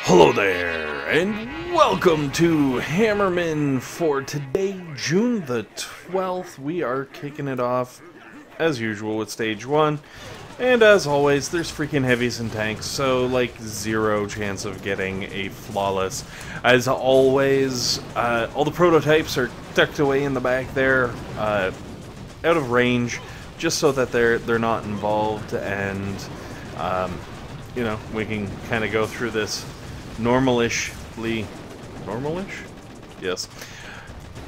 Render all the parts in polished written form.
Hello there, and welcome to Hammerman for today, June the 12th. We are kicking it off, as usual, with Stage 1. And as always, there's freaking heavies and tanks, so, like, zero chance of getting a flawless. As always, all the prototypes are tucked away in the back there, out of range, just so that they're not involved, and, you know, we can kind of go through this normalishly. Normalish? Yes.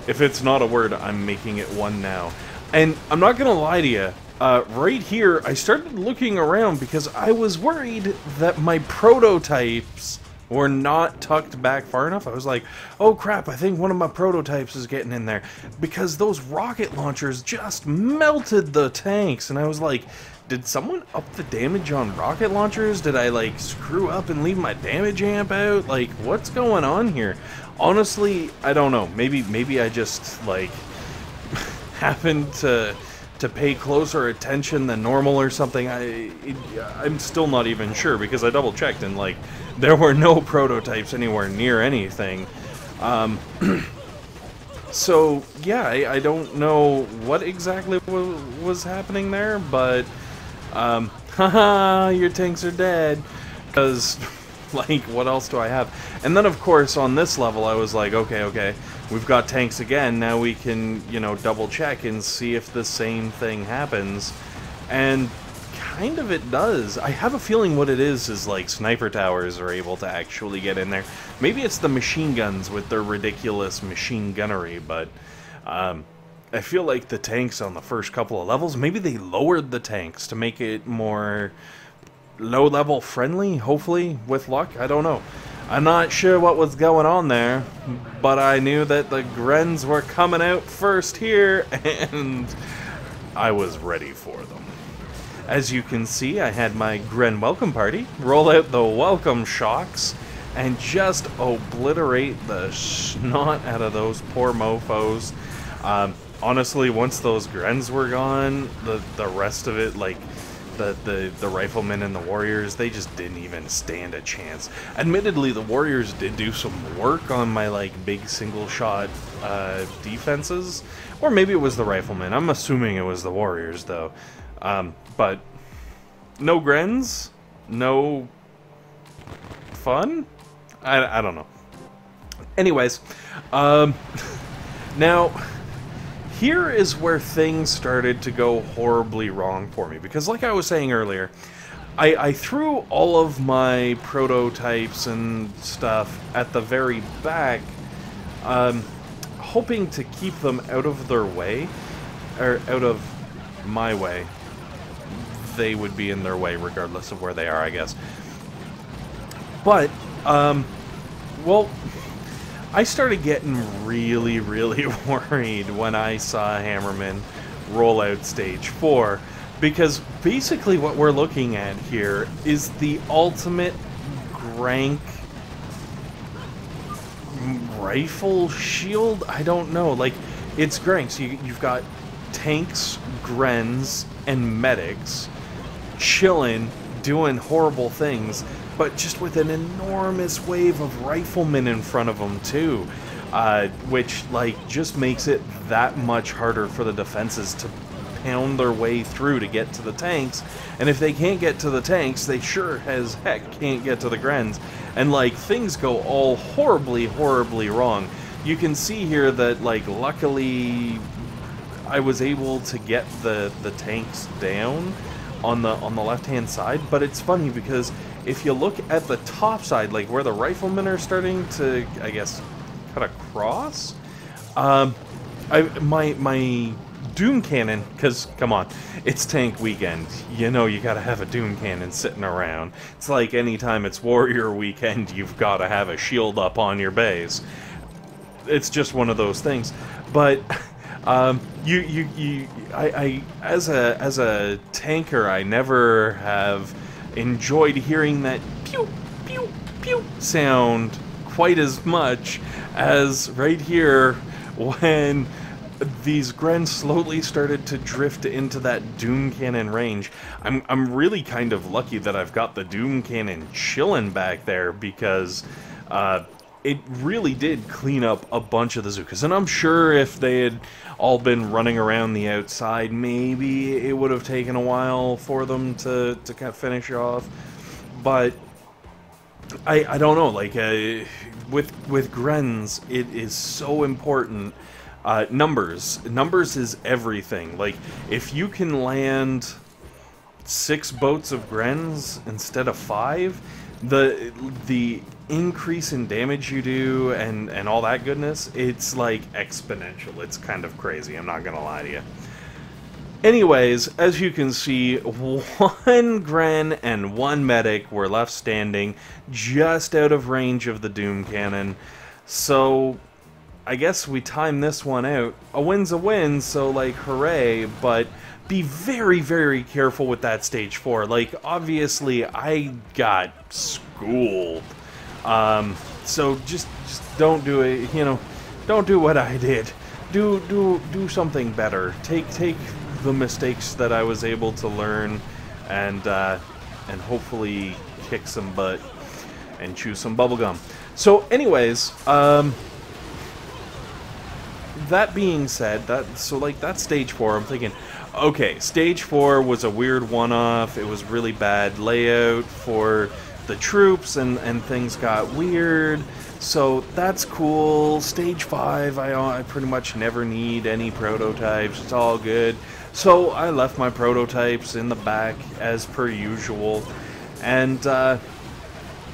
If it's not a word, I'm making it one now. And I'm not gonna lie to you, right here, I started looking around because I was worried that my prototypes were not tucked back far enough. I was like, oh crap, I think one of my prototypes is getting in there. Because those rocket launchers just melted the tanks, and I was like, did someone up the damage on rocket launchers? Did I, like, screw up and leave my damage amp out? Like, what's going on here? Honestly, I don't know. Maybe I just, like, happened to pay closer attention than normal or something. I'm still not even sure, because I double-checked, and, like, there were no prototypes anywhere near anything. So, yeah, I don't know what exactly was happening there, but haha, your tanks are dead, because, like, what else do I have? And then, of course, on this level, I was like, okay, we've got tanks again, now we can, you know, double check and see if the same thing happens, and kind of it does. I have a feeling what it is like sniper towers are able to actually get in there. Maybe it's the machine guns with their ridiculous machine gunnery, but, I feel like the tanks on the first couple of levels, maybe they lowered the tanks to make it more low-level friendly, hopefully, with luck. I don't know. I'm not sure what was going on there, but I knew that the Grens were coming out first here, and I was ready for them. As you can see, I had my Gren welcome party roll out the welcome shocks and just obliterate the snot out of those poor mofos. Honestly, once those Grens were gone, the rest of it, like, the riflemen and the warriors, they just didn't even stand a chance. Admittedly, the warriors did do some work on my, like, big single shot defenses, or maybe it was the riflemen. I'm assuming it was the warriors, though. But no Grens, no fun. I don't know. Anyways, now, here is where things started to go horribly wrong for me, because like I was saying earlier, I threw all of my prototypes and stuff at the very back, hoping to keep them out of their way, or out of my way. They would be in their way regardless of where they are, I guess. But, well, I started getting really worried when I saw Hammerman roll out Stage 4, because basically what we're looking at here is the ultimate Grank rifle shield? I don't know, like, it's Grank, so you've got tanks, Grens, and medics chilling, doing horrible things, but just with an enormous wave of riflemen in front of them too, which, like, just makes it that much harder for the defenses to pound their way through to get to the tanks. And if they can't get to the tanks, they sure as heck can't get to the Grens, and, like, things go all horribly wrong. You can see here that, like, luckily I was able to get the tanks down on the left-hand side, but it's funny because if you look at the top side, like where the riflemen are starting to, I guess, cut across, my Doom Cannon, because, come on, it's tank weekend, you know you gotta have a Doom Cannon sitting around. It's like anytime it's Warrior weekend, you've gotta have a shield up on your base. It's just one of those things, but I as a tanker, I never have enjoyed hearing that pew pew pew sound quite as much as right here when these Gren slowly started to drift into that Doom Cannon range. I'm really kind of lucky that I've got the Doom Cannon chilling back there, because it really did clean up a bunch of the Zookas. And I'm sure if they had all been running around the outside, maybe it would have taken a while for them to kind of finish off. But I don't know, like, with Grens, it is so important. Numbers is everything. Like, if you can land 6 boats of Grens instead of 5, the increase in damage you do and all that goodness, it's like exponential. It's kind of crazy, I'm not gonna lie to you. Anyways, as you can see, 1 Gren and 1 medic were left standing just out of range of the Doom Cannon. So I guess we time this one out. A win's a win, so like, hooray, but be very, very careful with that stage 4. Like, obviously, I got schooled. So just don't do it, you know, don't do what I did. Do something better. Take the mistakes that I was able to learn, and hopefully kick some butt and chew some bubblegum. So anyways, that being said, that's stage 4. I'm thinking, okay, stage 4 was a weird one-off. It was really bad layout for the troops, and things got weird. So that's cool. Stage 5, I pretty much never need any prototypes. It's all good. So I left my prototypes in the back as per usual, and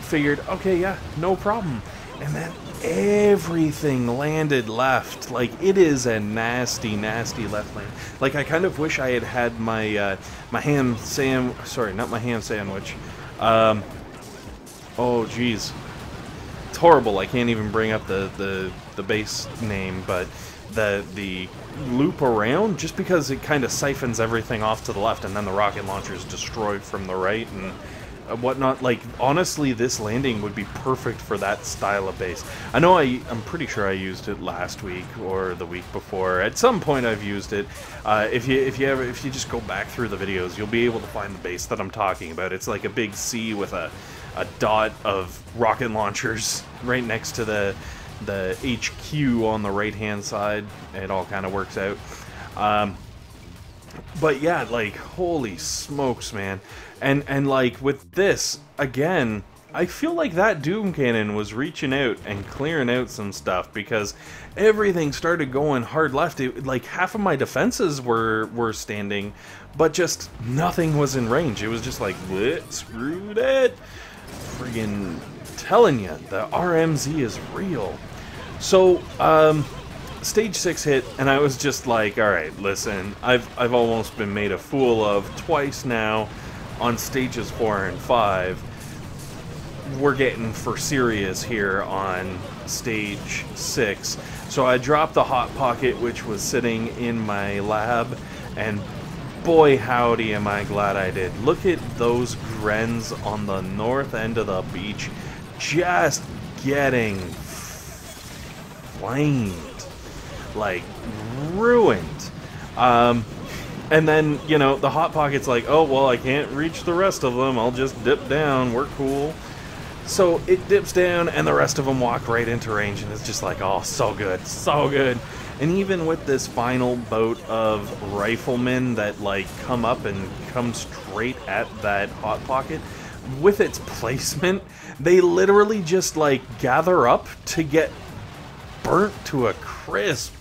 figured, okay, yeah, no problem. And then everything landed left. Like, it is a nasty, nasty left lane. Like, I kind of wish I had my my ham sorry, not my ham sandwich. Oh, jeez. It's horrible. I can't even bring up the base name, but the loop around, just because it kind of siphons everything off to the left, and then the rocket launcher is destroyed from the right and whatnot. Like, honestly, this landing would be perfect for that style of base. I know I'm pretty sure I used it last week or the week before. At some point I've used it. If you just go back through the videos, you'll be able to find the base that I'm talking about. It's like a big C with a dot of rocket launchers right next to the HQ on the right hand side. It all kind of works out. But yeah, like, holy smokes, man. And like, with this, again, I feel like that Doom Cannon was reaching out and clearing out some stuff, because everything started going hard left. Like, half of my defenses were standing, but just nothing was in range. It was just like, what? Screw that. Friggin' telling you, the RMZ is real. So, stage 6 hit, and I was just like, alright, listen, I've almost been made a fool of twice now on stages 4 and 5. We're getting for serious here on stage 6. So I dropped the Hot Pocket, which was sitting in my lab, and boy howdy am I glad I did. Look at those Grens on the north end of the beach, just getting flamed. Like, ruined. And then, you know, the Hot Pocket's like, oh, well, I can't reach the rest of them, I'll just dip down, we're cool. So it dips down, and the rest of them walk right into range, and it's just like, oh, so good, so good. And even with this final boat of riflemen that, like, come up and come straight at that Hot Pocket, with its placement, they literally just, like, gather up to get burnt to a crisp.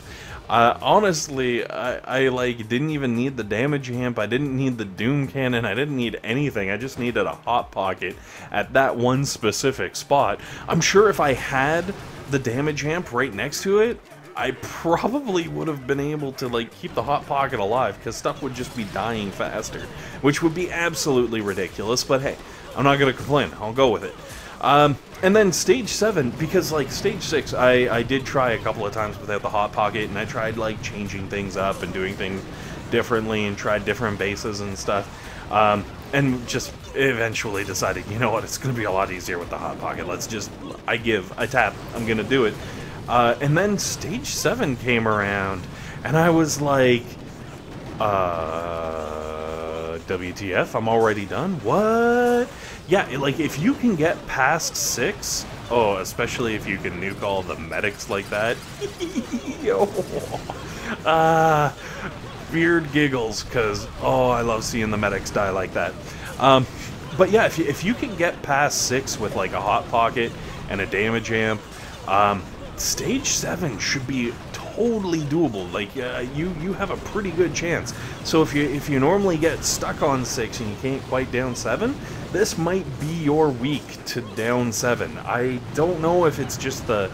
Honestly, I like didn't even need the damage amp. I didn't need the Doom Cannon. I didn't need anything. I just needed a Hot Pocket at that one specific spot. I'm sure if I had the damage amp right next to it, I probably would have been able to, like, keep the Hot Pocket alive, because stuff would just be dying faster, which would be absolutely ridiculous. But hey, I'm not gonna complain. I'll go with it. And then stage 7, because, like, stage 6, I did try a couple of times without the Hot Pocket, and I tried, like, changing things up and doing things differently, and tried different bases and stuff, and just eventually decided, you know what, it's gonna be a lot easier with the Hot Pocket. Let's just, I tap, I'm gonna do it. And then stage 7 came around, And I was like, WTF, I'm already done? What? Yeah, like, if you can get past 6, oh, especially if you can nuke all the medics like that, yo, beard giggles, because, oh, I love seeing the medics die like that. But yeah, if you can get past 6 with, like, a Hot Pocket and a damage amp, stage 7 should be totally doable. Like, you have a pretty good chance. So if you normally get stuck on 6 and you can't quite down 7, this might be your week to down 7. I don't know if it's just the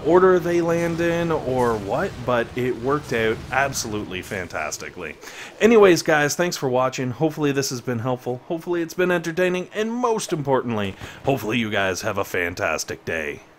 order they land in or what, but it worked out absolutely fantastically. Anyways, guys, thanks for watching. Hopefully this has been helpful. Hopefully it's been entertaining, and most importantly, hopefully you guys have a fantastic day.